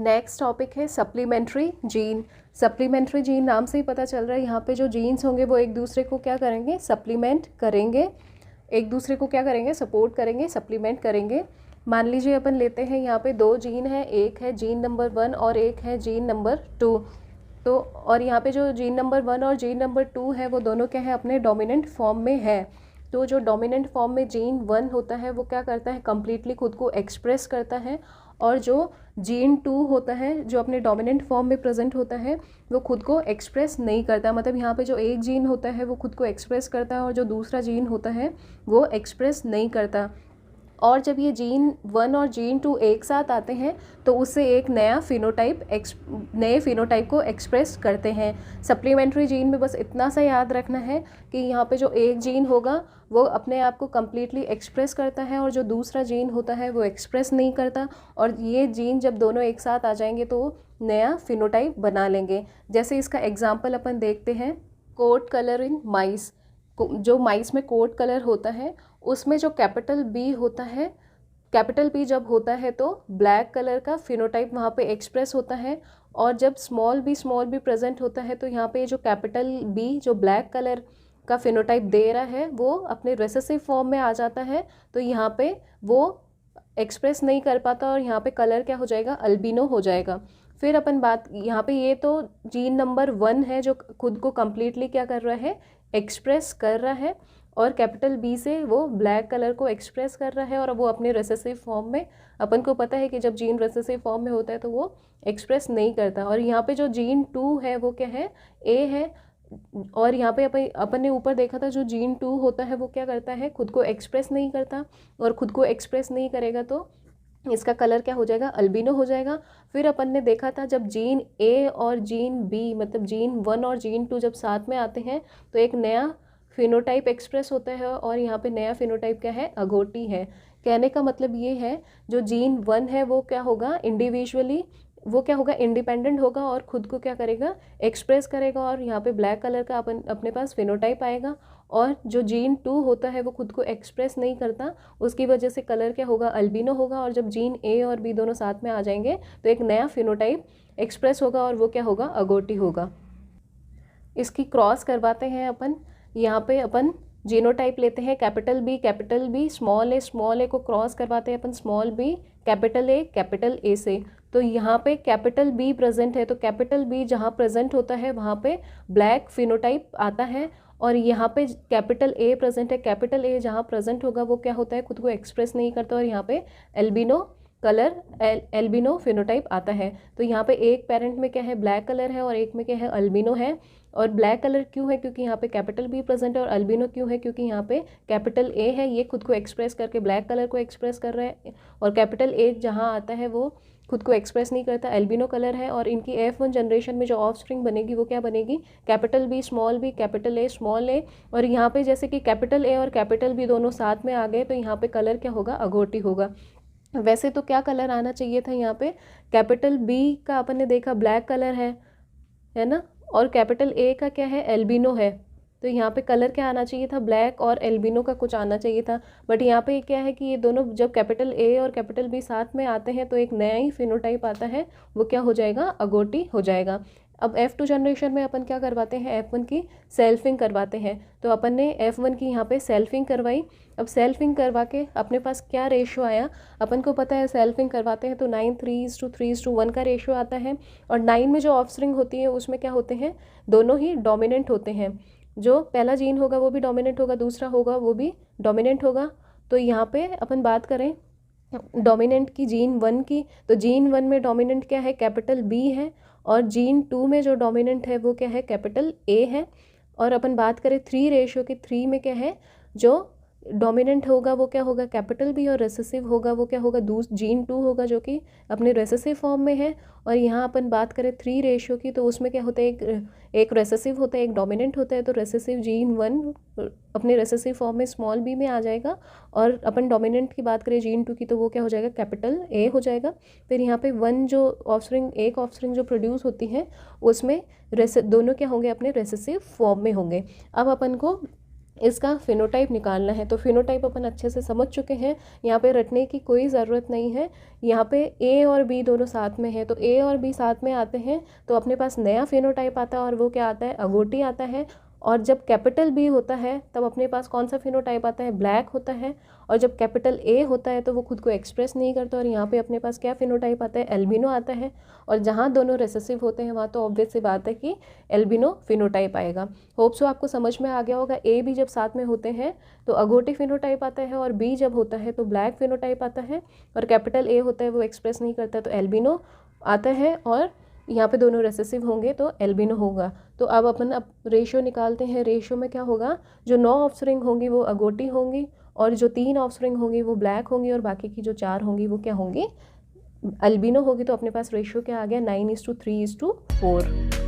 Next topic है supplementary gene. Supplementary gene नाम से ही पता चल रहा है यहाँ पे जो जीन्स होंगे वो एक दूसरे को क्या करेंगे, सप्लीमेंट करेंगे, एक दूसरे को क्या करेंगे, सपोर्ट करेंगे, सप्लीमेंट करेंगे। मान लीजिए अपन लेते हैं यहाँ पे दो जीन है, एक है जीन नंबर 1 और एक है जीन नंबर 2। तो और यहाँ पे जो जीन नंबर 1 और जीन नंबर 2 है वो दोनों क्या है, अपने डोमिनेंट फॉर्म में है। तो जो डोमिनेंट फॉर्म में जीन 1 होता है वो क्या करता है, कम्प्लीटली खुद को एक्सप्रेस करता है, और जो जीन 2 होता है जो अपने डोमिनेंट फॉर्म में प्रेजेंट होता है वो खुद को एक्सप्रेस नहीं करता। मतलब यहाँ पे जो एक जीन होता है वो खुद को एक्सप्रेस करता है और जो दूसरा जीन होता है वो एक्सप्रेस नहीं करता। और जब ये जीन 1 और जीन 2 एक साथ आते हैं तो उससे एक नया नए फिनोटाइप को एक्सप्रेस करते हैं। सप्लीमेंट्री जीन में बस इतना सा याद रखना है कि यहाँ पे जो एक जीन होगा वो अपने आप को कम्प्लीटली एक्सप्रेस करता है और जो दूसरा जीन होता है वो एक्सप्रेस नहीं करता, और ये जीन जब दोनों एक साथ आ जाएंगे तो नया फिनोटाइप बना लेंगे। जैसे इसका एग्जाम्पल अपन देखते हैं, कोट कलर इन माइस। जो माइस में कोट कलर होता है उसमें जो कैपिटल बी होता है, कैपिटल बी जब होता है तो ब्लैक कलर का फिनोटाइप वहाँ पे एक्सप्रेस होता है, और जब स्मॉल बी प्रेजेंट होता है तो यहाँ पे जो कैपिटल बी जो ब्लैक कलर का फिनोटाइप दे रहा है वो अपने रेसेसिव फॉर्म में आ जाता है, तो यहाँ पे वो एक्सप्रेस नहीं कर पाता और यहाँ पे कलर क्या हो जाएगा, अल्बिनो हो जाएगा। फिर अपन बात यहाँ पे, ये तो जीन नंबर 1 है जो खुद को कम्प्लीटली क्या कर रहा है, एक्सप्रेस कर रहा है, और कैपिटल बी से वो ब्लैक कलर को एक्सप्रेस कर रहा है और वो अपने रेसेसिव फॉर्म में, अपन को पता है कि जब जीन रेसेसिव फॉर्म में होता है तो वो एक्सप्रेस नहीं करता। और यहाँ पे जो जीन 2 है वो क्या है, ए है, और यहाँ पे अपन ने ऊपर देखा था जो जीन 2 होता है वो क्या करता है, खुद को एक्सप्रेस नहीं करता, और खुद को एक्सप्रेस नहीं करेगा तो इसका कलर क्या हो जाएगा, अल्बिनो हो जाएगा। फिर अपन ने देखा था जब जीन ए और जीन बी मतलब जीन 1 और जीन 2 जब साथ में आते हैं तो एक नया फिनोटाइप एक्सप्रेस होता है, और यहाँ पे नया फिनोटाइप क्या है, अगोटी है। कहने का मतलब ये है जो जीन 1 है वो क्या होगा, इंडिविजुअली वो क्या होगा, इंडिपेंडेंट होगा और खुद को क्या करेगा, एक्सप्रेस करेगा, और यहाँ पे ब्लैक कलर का अपने पास फिनोटाइप आएगा। और जो जीन 2 होता है वो खुद को एक्सप्रेस नहीं करता, उसकी वजह से कलर क्या होगा, अल्बिनो होगा, और जब जीन ए और बी दोनों साथ में आ जाएंगे तो एक नया फिनोटाइप एक्सप्रेस होगा और वो क्या होगा, अगोटी होगा। इसकी क्रॉस करवाते हैं अपन। यहाँ पे अपन जीनोटाइप लेते हैं कैपिटल बी, स्मॉल ए को क्रॉस करवाते हैं अपन स्मॉल बी कैपिटल ए से। तो यहाँ पे कैपिटल बी प्रेजेंट है तो कैपिटल बी जहाँ प्रेजेंट होता है वहाँ पे ब्लैक फिनोटाइप आता है, और यहाँ पे कैपिटल ए प्रेजेंट है, कैपिटल ए जहाँ प्रेजेंट होगा वो क्या होता है, खुद को एक्सप्रेस नहीं करता, और यहाँ पे एल्बिनो फिनोटाइप आता है। तो यहाँ पे एक पेरेंट में क्या है, ब्लैक कलर है, और एक में क्या है, अल्बिनो है। और ब्लैक कलर क्यों है, क्योंकि यहाँ पे कैपिटल बी प्रेजेंट है, और अल्बिनो क्यों है, क्योंकि यहाँ पे कैपिटल ए है, ये खुद को एक्सप्रेस करके ब्लैक कलर को एक्सप्रेस कर रहा है, और कैपिटल ए जहाँ आता है वो खुद को एक्सप्रेस नहीं करता, एल्बिनो कलर है। और इनकी F1 जनरेशन में जो ऑफ स्प्रिंग बनेगी वो क्या बनेगी, capital B capital A small A. और यहाँ पे जैसे कि कैपिटल ए और कैपिटल बी दोनों साथ में आ गए तो यहाँ पे कलर क्या होगा, अगोटी होगा। वैसे तो क्या कलर आना चाहिए था यहाँ पे, कैपिटल बी का अपन ने देखा ब्लैक कलर है ना, और कैपिटल ए का क्या है, एल्बिनो है, तो यहाँ पे कलर क्या आना चाहिए था, ब्लैक और एल्बिनो का कुछ आना चाहिए था। बट यहाँ पे क्या है कि ये दोनों जब कैपिटल ए और कैपिटल बी साथ में आते हैं तो एक नया ही फिनोटाइप आता है, वो क्या हो जाएगा, अगोटी हो जाएगा। अब F2 जनरेशन में अपन क्या करवाते हैं, F1 की सेल्फिंग करवाते हैं। तो अपन ने F1 की यहाँ पे सेल्फिंग करवाई। अब सेल्फिंग करवा के अपने पास क्या रेशो आया, अपन को पता है सेल्फिंग करवाते हैं तो 9 3:1 का रेशो आता है, और 9 में जो ऑफस्प्रिंग होती है उसमें क्या होते हैं, दोनों ही डोमिनेंट होते हैं। जो पहला जीन होगा वो भी डोमिनेंट होगा, दूसरा होगा वो भी डोमिनेंट होगा। तो यहाँ पे अपन बात करें डोमिनेंट की जीन 1 की, तो जीन 1 में डोमिनेंट क्या है, कैपिटल बी है, और जीन 2 में जो डोमिनेंट है वो क्या है, कैपिटल ए है। और अपन बात करें 3 रेशो की, 3 में क्या है, जो डोमिनेंट होगा वो क्या होगा, कैपिटल बी, और रेसेसिव होगा वो क्या होगा, जीन 2 होगा जो कि अपने रेसेसिव फॉर्म में है। और यहाँ अपन बात करें 3 रेशो की, तो उसमें क्या होता है, एक रेसेसिव होता है, एक डोमिनेंट होता है। तो रेसेसिव जीन 1 अपने रेसेसिव फॉर्म में स्मॉल बी में आ जाएगा, और अपन डोमिनेंट की बात करें जीन 2 की तो वो क्या हो जाएगा, कैपिटल ए हो जाएगा। फिर यहाँ पे एक ऑफस्प्रिंग जो प्रोड्यूस होती है उसमें दोनों क्या होंगे, अपने रेसेसिव फॉर्म में होंगे। अब अपन को इसका फिनोटाइप निकालना है। तो फिनोटाइप अपन अच्छे से समझ चुके हैं, यहाँ पे रटने की कोई ज़रूरत नहीं है। यहाँ पे ए और बी दोनों साथ में है, तो ए और बी साथ में आते हैं तो अपने पास नया फिनोटाइप आता है और वो क्या आता है, अगोटी आता है। और जब कैपिटल बी होता है तब अपने पास कौन सा फिनोटाइप आता है, ब्लैक होता है। और जब कैपिटल ए होता है तो वो खुद को एक्सप्रेस नहीं करता और यहाँ पे अपने पास क्या फिनोटाइप आता है, एल्बिनो आता है। और जहाँ दोनों रिसेसिव होते हैं वहाँ तो ऑब्वियस सी बात है कि एल्बिनो फिनोटाइप आएगा। होप सो आपको समझ में आ गया होगा। ए बी जब साथ में होते हैं तो अगोटी फिनोटाइप आता है, और बी जब होता है तो ब्लैक फिनोटाइप आता है, और कैपिटल ए होता है वो एक्सप्रेस नहीं करता तो एल्बिनो आता है। और यहाँ पे दोनों रेसेसिव होंगे तो एल्बिनो होगा। तो अब अपन रेशियो निकालते हैं। रेशियो में क्या होगा, जो 9 ऑफस्प्रिंग होंगी वो अगोटी होंगी, और जो 3 ऑफस्प्रिंग होंगी वो ब्लैक होंगी, और बाकी की जो 4 होंगी वो क्या होंगी, अल्बिनो होगी। तो अपने पास रेशियो क्या आ गया, 9:3:4।